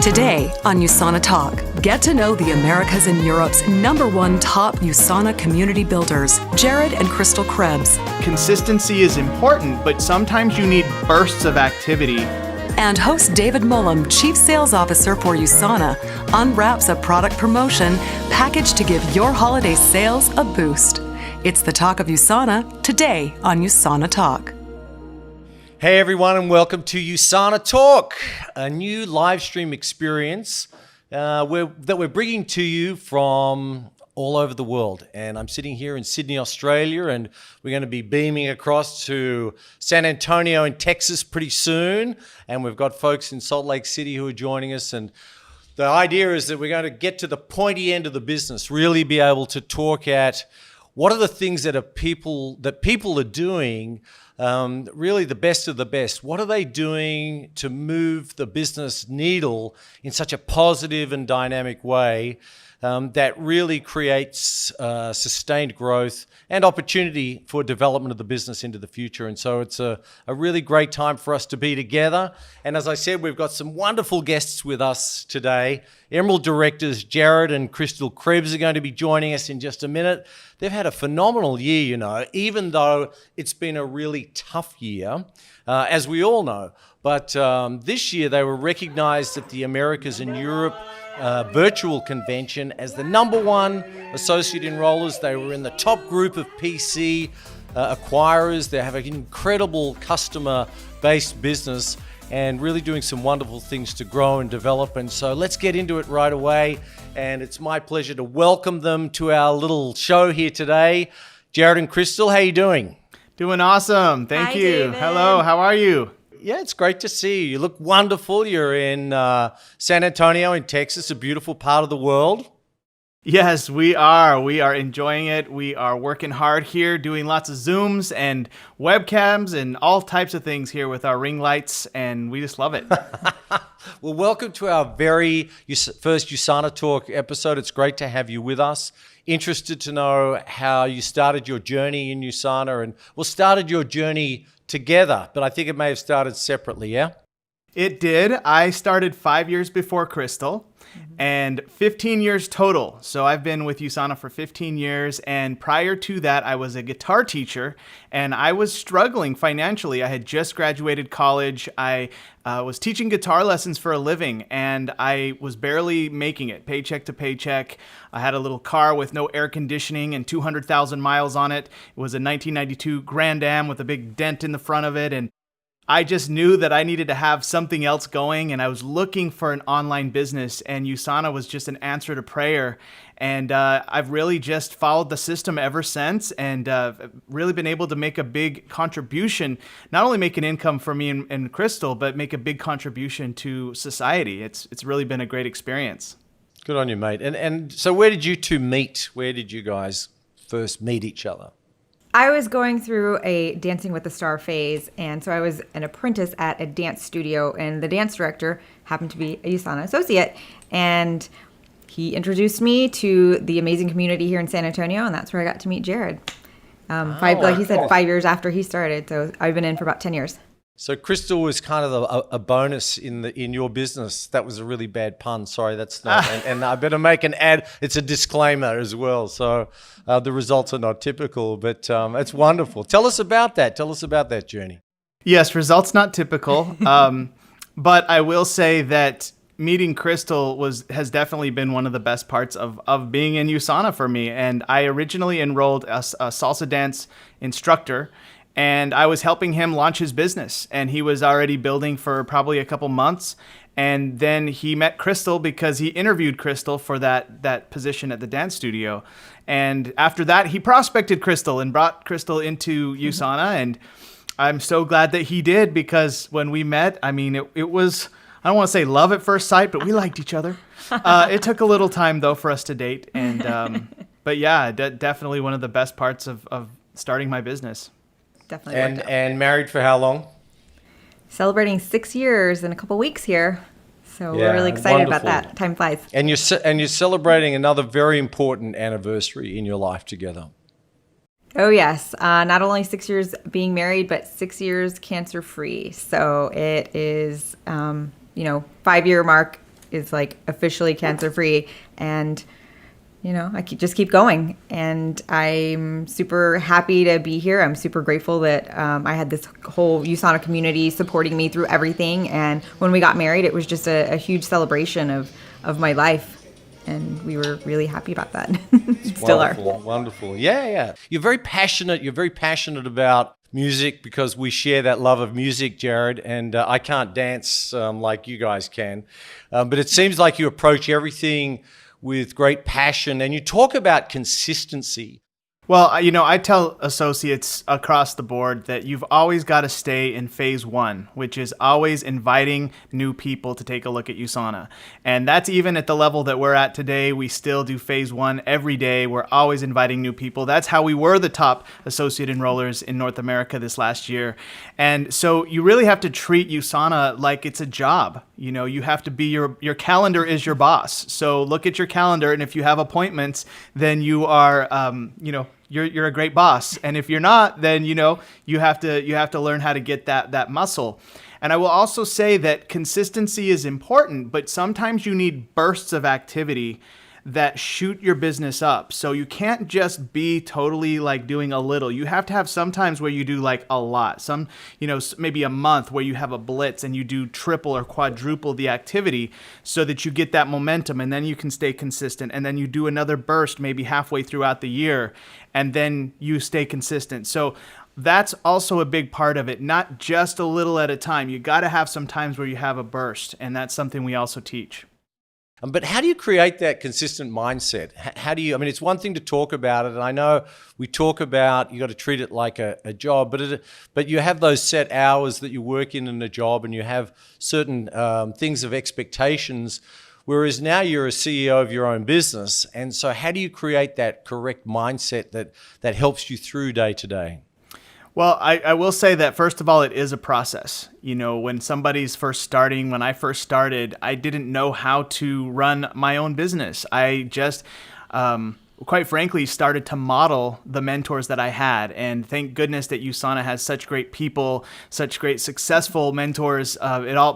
Today on USANA Talk, get to know the Americas and Europe's #1 top USANA community builders, Jared and Crystal Krebs. Consistency is important, but sometimes you need bursts of activity. And host David Mullum, Chief Sales Officer for USANA, unwraps a product promotion packaged to give your holiday sales a boost. It's the talk of USANA today on USANA Talk. Hey everyone, and welcome to USANA Talk, a new live stream experience that we're bringing to you from all over the world. And I'm sitting here in Sydney, Australia, and we're going to be beaming across to San Antonio in Texas pretty soon. And we've got folks in Salt Lake City who are joining us. And the idea is that we're going to get to the pointy end of the business, really be able to talk at what are the things that people are doing, really the best of the best. What are they doing to move the business needle in such a positive and dynamic way that really creates sustained growth and opportunity for development of the business into the future? And so it's a really great time for us to be together. And as I said, we've got some wonderful guests with us today. Emerald directors Jared and Crystal Krebs are going to be joining us in just a minute. They've had a phenomenal year, even though it's been a really tough year, as we all know. But this year they were recognized at the Americas and Europe virtual convention as the #1 associate enrollers. They were in the top group of PC acquirers. They have an incredible customer-based business and really doing some wonderful things to grow and develop. And so let's get into it right away. And it's my pleasure to welcome them to our little show here today. Jared and Crystal, how are you doing? Doing awesome. Thank you. David. Hello, how are you? Yeah, it's great to see you. You look wonderful. You're in San Antonio in Texas, a beautiful part of the world. Yes, we are. We are enjoying it. We are working hard here, doing lots of Zooms and webcams and all types of things here with our ring lights, and we just love it. Well, welcome to our very first USANA Talk episode. It's great to have you with us. Interested to know how you started your journey in USANA, and started your journey together, but I think it may have started separately, yeah? It did. I started 5 years before Crystal, and 15 years total. So I've been with USANA for 15 years, and prior to that, I was a guitar teacher, and I was struggling financially. I had just graduated college. I was teaching guitar lessons for a living, and I was barely making it, paycheck to paycheck. I had a little car with no air conditioning and 200,000 miles on it. It was a 1992 Grand Am with a big dent in the front of it, and I just knew that I needed to have something else going, and I was looking for an online business, and USANA was just an answer to prayer. And I've really just followed the system ever since, and really been able to make a big contribution, not only make an income for me and Crystal, but make a big contribution to society. It's really been a great experience. Good on you, mate. And so where did you two meet? Where did you guys first meet each other? I was going through a Dancing with the Star phase, and so I was an apprentice at a dance studio, and the dance director happened to be a USANA associate, and he introduced me to the amazing community here in San Antonio, and that's where I got to meet Jared. Like he said, 5 years after he started, so I've been in for about 10 years. So Crystal was kind of a bonus in your business. That was a really bad pun. Sorry, that's not. And I better make an ad. It's a disclaimer as well. So the results are not typical, but it's wonderful. Tell us about that. Tell us about that journey. Yes, results not typical. But I will say that meeting Crystal has definitely been one of the best parts of being in USANA for me. And I originally enrolled as a salsa dance instructor, and I was helping him launch his business, and he was already building for probably a couple months. And then he met Crystal because he interviewed Crystal for that position at the dance studio. And after that, he prospected Crystal and brought Crystal into USANA. And I'm so glad that he did, because when we met, I mean, it was, I don't want to say love at first sight, but we liked each other. It took a little time, though, for us to date. And but yeah, definitely one of the best parts of starting my business. Definitely. And married for how long? Celebrating 6 years in a couple weeks here. So we're really excited about that. Time flies. And you're celebrating another very important anniversary in your life together. Oh, yes. Not only 6 years being married, but 6 years cancer-free. So it is, 5-year mark is like officially cancer-free. And I just keep going, and I'm super happy to be here. I'm super grateful that I had this whole USANA community supporting me through everything. And when we got married, it was just a huge celebration of my life, and we were really happy about that. Still wonderful, are. Wonderful. Yeah. You're very passionate. You're very passionate about music because we share that love of music, Jared, and I can't dance like you guys can. But it seems like you approach everything with great passion, and you talk about consistency. Well, I tell associates across the board that you've always got to stay in phase one, which is always inviting new people to take a look at USANA. And that's even at the level that we're at today. We still do phase one every day. We're always inviting new people. That's how we were the top associate enrollers in North America this last year. And so you really have to treat USANA like it's a job. You have to be your calendar is your boss. So look at your calendar, and if you have appointments, then you are, you're a great boss. And if you're not, then you have to learn how to get that muscle. And I will also say that consistency is important, but sometimes you need bursts of activity that shoot your business up. So you can't just be totally like doing a little. You have to have sometimes where you do like a lot. Some, maybe a month where you have a blitz and you do triple or quadruple the activity so that you get that momentum, and then you can stay consistent. And then you do another burst maybe halfway throughout the year, and then you stay consistent. So that's also a big part of it, not just a little at a time. You got to have some times where you have a burst, and that's something we also teach. But how do you create that consistent mindset? How do you, it's one thing to talk about it, and I know we talk about you got to treat it like a job, but you have those set hours that you work in a job, and you have certain things of expectations, whereas now you're a CEO of your own business. And so how do you create that correct mindset that helps you through day to day? Well, I will say that, first of all, it is a process. When somebody's first starting, when I first started, I didn't know how to run my own business. I just, quite frankly, started to model the mentors that I had. And thank goodness that USANA has such great people, such great successful mentors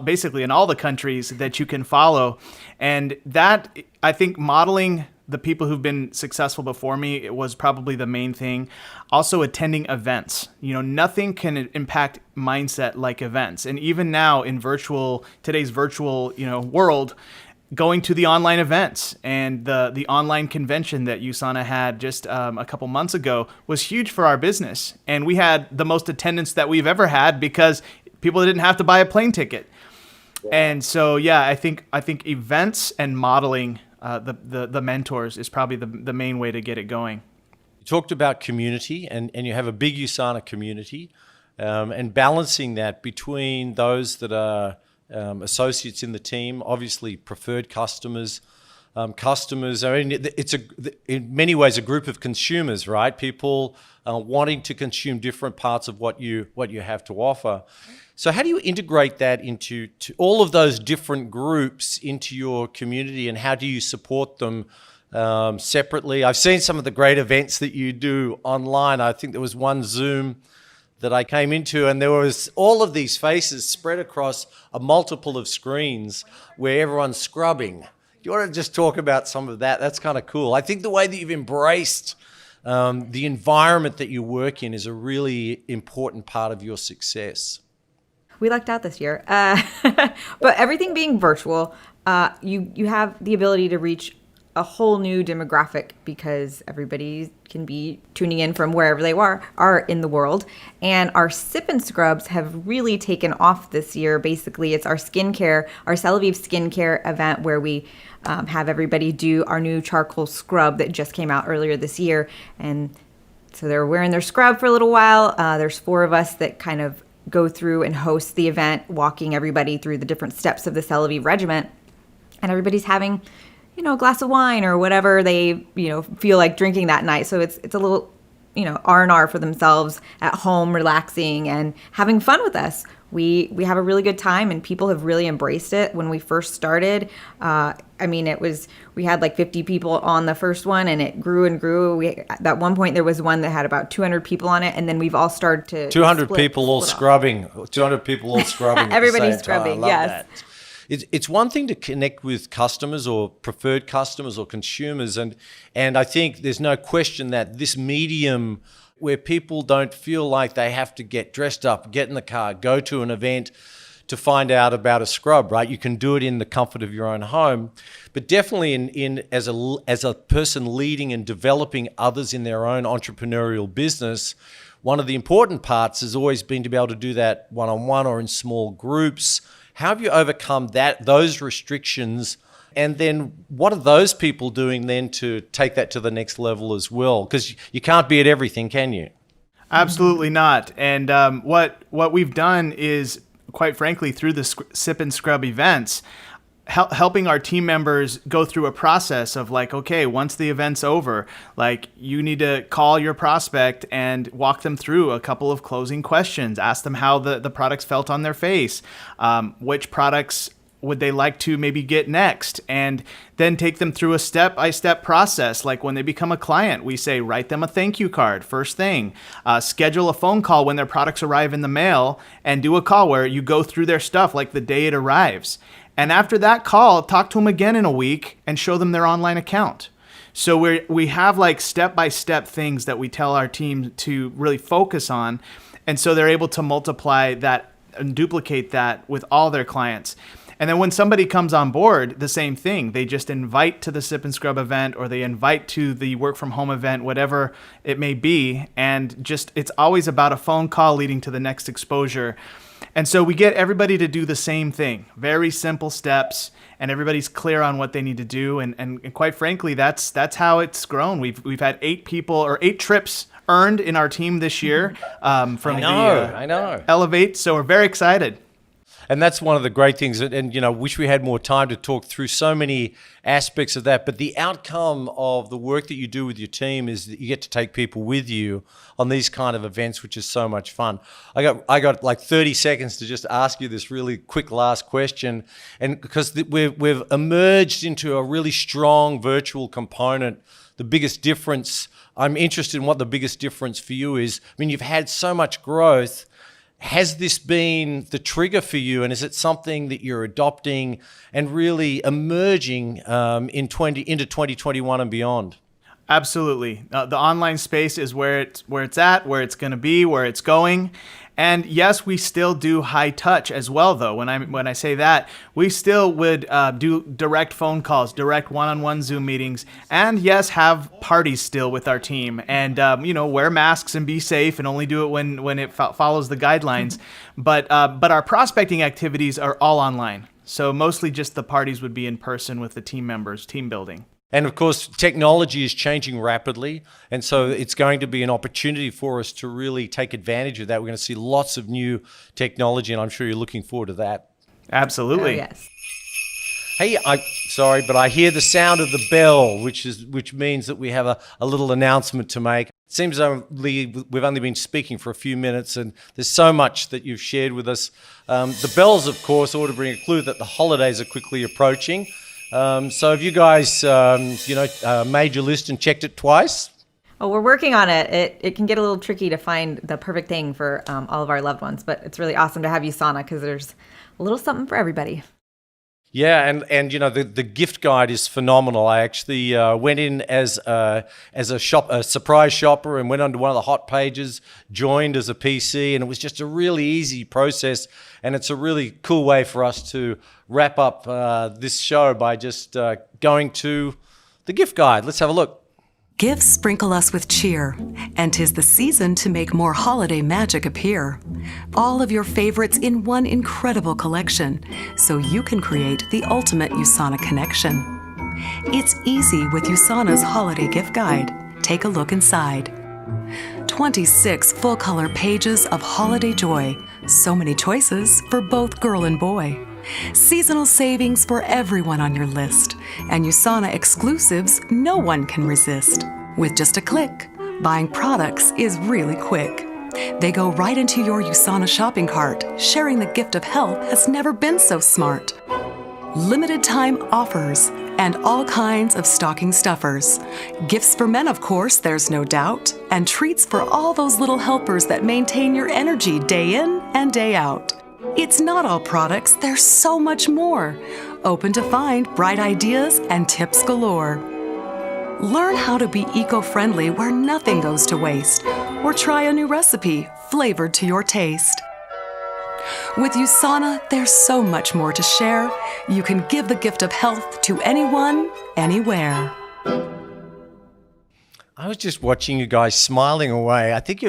basically in all the countries that you can follow. And that, I think, modeling the people who've been successful before me, it was probably the main thing. Also attending events. Nothing can impact mindset like events. And even now in today's virtual, world, going to the online events and the online convention that USANA had just a couple months ago was huge for our business. And we had the most attendance that we've ever had because people didn't have to buy a plane ticket. Yeah. And so, I think events and modeling the mentors is probably the main way to get it going. You talked about community, and you have a big USANA community, and balancing that between those that are associates in the team, obviously preferred customers. It's in many ways a group of consumers, right? People wanting to consume different parts of what you have to offer. So how do you integrate that into all of those different groups into your community, and how do you support them separately? I've seen some of the great events that you do online. I think there was one Zoom that I came into, and there was all of these faces spread across a multiple of screens where everyone's scrubbing. Do you want to just talk about some of that? That's kind of cool. I think the way that you've embraced the environment that you work in is a really important part of your success. We lucked out this year. But everything being virtual, you have the ability to reach a whole new demographic because everybody can be tuning in from wherever they are in the world. And our sip and scrubs have really taken off this year. Basically, it's our skincare, our Celavive skincare event where we have everybody do our new charcoal scrub that just came out earlier this year. And so they're wearing their scrub for a little while. There's 4 of us that kind of go through and host the event, walking everybody through the different steps of the Celavive regimen. And everybody's having, a glass of wine or whatever they, feel like drinking that night. So it's a little, R&R for themselves at home, relaxing and having fun with us. We have a really good time, and people have really embraced it. When we first started, we had like 50 people on the first one, and it grew and grew. At one point, there was one that had about 200 people on it, and then we've all started to 200 people all scrubbing. 200 people all scrubbing. Everybody's scrubbing. Yes. That. it's one thing to connect with customers or preferred customers or consumers, and I think there's no question that this medium where people don't feel like they have to get dressed up, get in the car, go to an event to find out about a scrub, right? You can do it in the comfort of your own home, but definitely in as a person leading and developing others in their own entrepreneurial business, one of the important parts has always been to be able to do that one-on-one or in small groups. How have you overcome those restrictions? And then what are those people doing then to take that to the next level as well? Because you can't be at everything, can you? Absolutely not. And what we've done is, quite frankly, through the Sip and Scrub events, helping our team members go through a process of like, okay, once the event's over, like you need to call your prospect and walk them through a couple of closing questions, ask them how the products felt on their face, which products would they like to maybe get next, and then take them through a step-by-step process. Like when they become a client, we say, write them a thank you card first thing, schedule a phone call when their products arrive in the mail, and do a call where you go through their stuff like the day it arrives. And after that call, talk to them again in a week and show them their online account. So we have like step-by-step things that we tell our team to really focus on, and so they're able to multiply that and duplicate that with all their clients. And then when somebody comes on board, the same thing. They just invite to the Sip and Scrub event, or they invite to the work from home event, whatever it may be. And just it's always about a phone call leading to the next exposure. And so we get everybody to do the same thing. Very simple steps, and everybody's clear on what they need to do. And quite frankly, that's how it's grown. We've had 8 trips earned in our team this year from I know. Elevate. So we're very excited. And that's one of the great things, and wish we had more time to talk through so many aspects of that. But the outcome of the work that you do with your team is that you get to take people with you on these kind of events, which is so much fun. I got like 30 seconds to just ask you this really quick last question, and because we've emerged into a really strong virtual component. The biggest difference, I'm interested in what the biggest difference for you is. I mean, you've had so much growth. Has this been the trigger for you, and is it something that you're adopting and really emerging into 2021 and beyond? Absolutely. The online space is where it's at, where it's going to be, where it's going. And yes, we still do high touch as well, though. When I say that, we still would do direct phone calls, direct one-on-one Zoom meetings, and yes, have parties still with our team, and wear masks and be safe, and only do it when it follows the guidelines. But our prospecting activities are all online, so mostly just the parties would be in person with the team members, team building. And of course, technology is changing rapidly, and so it's going to be an opportunity for us to really take advantage of that. We're going to see lots of new technology, and I'm sure you're looking forward to that. Absolutely. Oh, yes. Hey, sorry, but I hear the sound of the bell, which means that we have a little announcement to make. It seems we've only been speaking for a few minutes, and there's so much that you've shared with us. The bells, of course, ought to bring a clue that the holidays are quickly approaching. So have you guys, made your list and checked it twice? Oh, we're working on it. It can get a little tricky to find the perfect thing for all of our loved ones, but it's really awesome to have USANA because there's a little something for everybody. Yeah, and the gift guide is phenomenal. I actually went in as a surprise shopper, and went onto one of the hot pages, joined as a PC, and it was just a really easy process. And it's a really cool way for us to wrap up this show by just going to the gift guide. Let's have a look. Gifts sprinkle us with cheer, and 'tis the season to make more holiday magic appear. All of your favorites in one incredible collection, so you can create the ultimate USANA connection. It's easy with USANA's Holiday Gift Guide. Take a look inside. 26 full-color pages of holiday joy. So many choices for both girl and boy. Seasonal savings for everyone on your list, and USANA exclusives no one can resist. With just a click, buying products is really quick. They go right into your USANA shopping cart. Sharing the gift of health has never been so smart. Limited time offers and all kinds of stocking stuffers. Gifts for men, of course, there's no doubt, and treats for all those little helpers that maintain your energy day in and day out. It's not all products, there's so much more. Open to find bright ideas and tips galore. Learn how to be eco-friendly where nothing goes to waste, or try a new recipe flavored to your taste. With USANA, there's so much more to share. You can give the gift of health to anyone, anywhere. I was just watching you guys smiling away. I think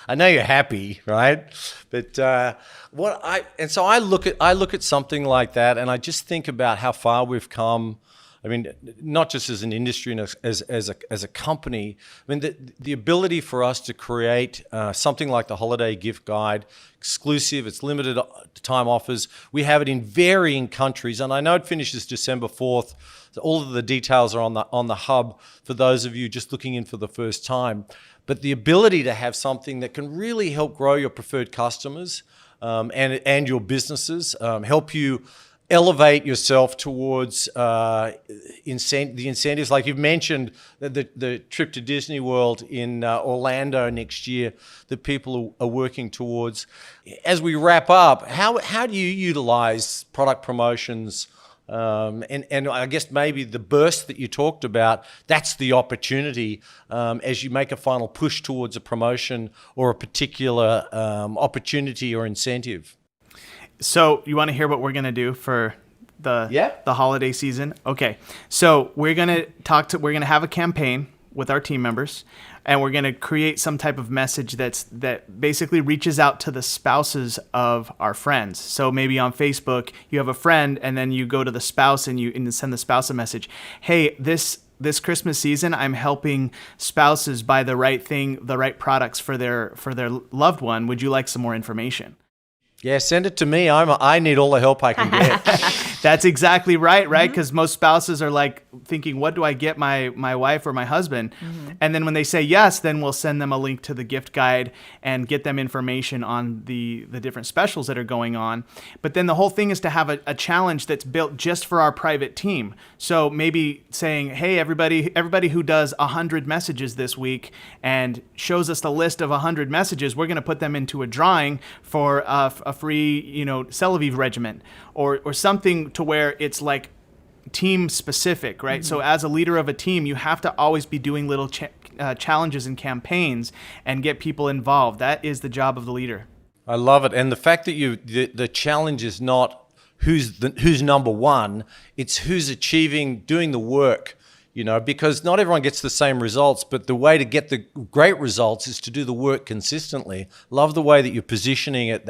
I know you're happy, right? But so I look at something like that, and I just think about how far we've come. I mean, not just as an industry and as a company. I mean, the ability for us to create something like the holiday gift guide, exclusive, it's limited time offers. We have it in varying countries, and I know it finishes December 4th. So all of the details are on the hub for those of you just looking in for the first time. But the ability to have something that can really help grow your preferred customers and your businesses, help you elevate yourself towards the incentives. Like you've mentioned, the trip to Disney World in Orlando next year that people are working towards. As we wrap up, how do you utilize product promotions? And I guess maybe the burst that you talked about, that's the opportunity as you make a final push towards a promotion or a particular opportunity or incentive. So you want to hear what we're going to do for the holiday season? Okay. So we're going to have a campaign with our team members, and we're going to create some type of message that basically reaches out to the spouses of our friends. So maybe on Facebook, you have a friend, and then you go to the spouse and you send the spouse a message. Hey, this Christmas season, I'm helping spouses buy the right thing, the right products for their loved one. Would you like some more information? Yeah, send it to me. I need all the help I can get. That's exactly right? Because most spouses are like thinking, what do I get my wife or my husband? Mm-hmm. And then when they say yes, then we'll send them a link to the gift guide and get them information on the different specials that are going on. But then the whole thing is to have a challenge that's built just for our private team. So maybe saying, hey, everybody who does 100 messages this week and shows us the list of 100 messages, we're going to put them into a drawing for a free, Celavive regimen or something to where it's like team specific, right? Mm-hmm. So as a leader of a team, you have to always be doing little challenges and campaigns and get people involved. That is the job of the leader. I love it. And the fact that the challenge is not who's number one, it's who's doing the work. Because not everyone gets the same results, but the way to get the great results is to do the work consistently. Love the way that you're positioning it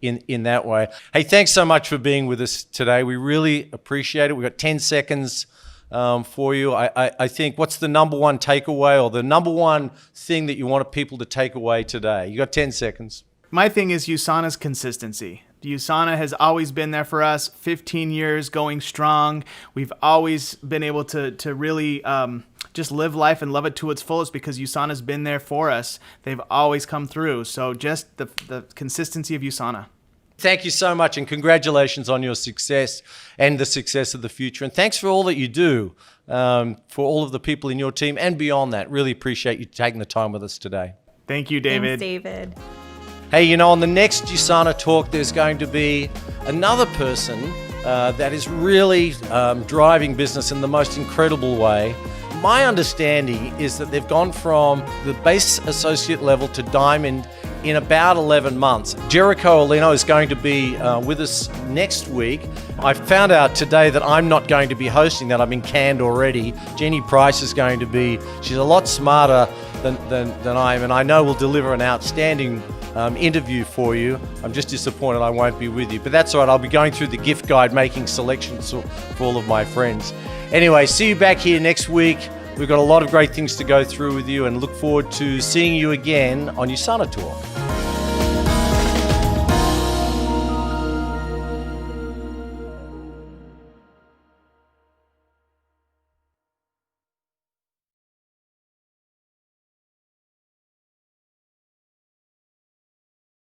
in that way. Hey, thanks so much for being with us today. We really appreciate it. We've got 10 seconds for you. I think, what's the number one takeaway or the number one thing that you want people to take away today? You got 10 seconds. My thing is USANA's consistency. USANA has always been there for us, 15 years going strong. We've always been able to really just live life and love it to its fullest because USANA's been there for us. They've always come through. So just the consistency of USANA. Thank you so much, and congratulations on your success and the success of the future. And thanks for all that you do for all of the people in your team and beyond that. Really appreciate you taking the time with us today. Thank you, David. Thanks, David. Hey, on the next USANA Talk, there's going to be another person that is really driving business in the most incredible way. My understanding is that they've gone from the base associate level to diamond in about 11 months. Jericho Olino is going to be with us next week. I found out today that I'm not going to be hosting that. I've been canned already. Jenny Price is going to be. She's a lot smarter than I am, and I know will deliver an outstanding interview for you. I'm just disappointed I won't be with you, but that's all right. I'll be going through the gift guide, making selections for all of my friends. Anyway, see you back here next week. We've got a lot of great things to go through with you and look forward to seeing you again on USANA Talk.